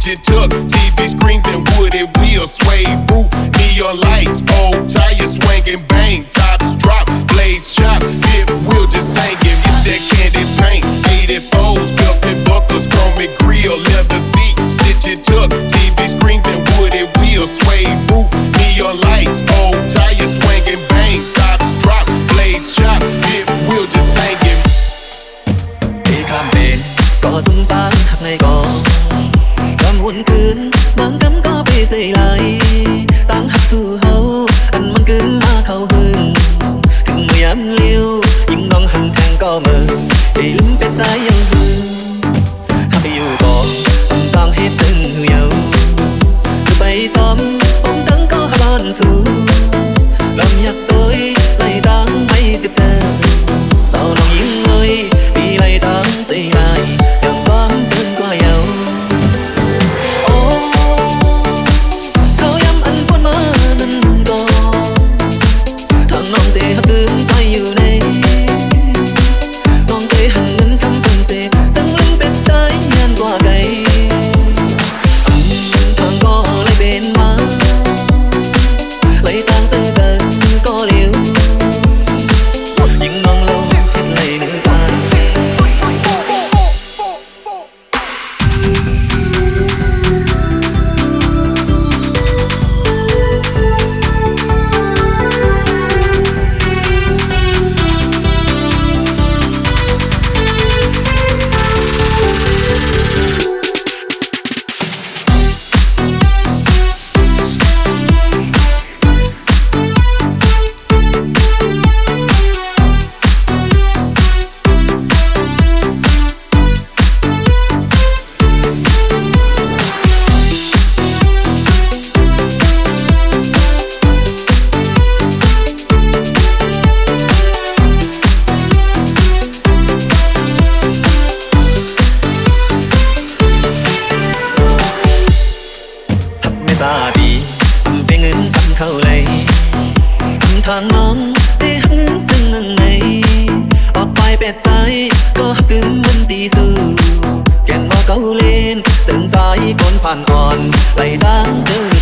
stitching tuck, TV screens and wooded wheels, suede roof, neon lights, old tires swinging, bang, tops drop, blades chop, fifth wheel just singing. It's that candy paint, 84s, belts and buckles, chrome and grill, leather seat, stitching tuck, TV screens and wooded wheels, suede roof, neon lights, old tires swinging, bang, tops drop, blades chop, fifth wheel just singing. ที่ข้ามเป็นก็สมปานหักในก่อกำวนคืนบางคำก็ไปใส่ไหลต่างหักสู่เฮาอันมันเกินมาเข้าหึงถึงเมื่อยามเลี้ยวยิ่งน้องหันแทงก็เมื่อได้ลืมเป็นใจยังหึงหักไปอยู่ก่อนจางให้ถึงหือเยาจะไปจอมองตั้งก็หาบ้านสู่ลำอยากโดยไล่ดังไม่เจ็บเจอเศร้าน้องยิ่งเลยปีไล่ดังใส่ไหลอย่างความเกินกว่าเยาโอ้เขาย้ำอันพ้นมานั้นก่อนทางน้องเตะหักลืมใจอยู่ในน้องเตะหันเงินคำเป็นเศษจังลืมเป็นใจยันกว่าไกลทางก็เลยเป็นมาไล่ต่างเติมเติมก็เลี้ยวยิ่งน้องเราเห็นไหลเหนือใจตาดีทำเป็นเงินทำเข้าเลยทางน้องได้หักเงินจึงนั่งในออกไปเป็ดใจก็หักกึมมันตีสู้แก่นว่าเกาเล่นจนใจคนผ่านอ่อนไหลดังเดิน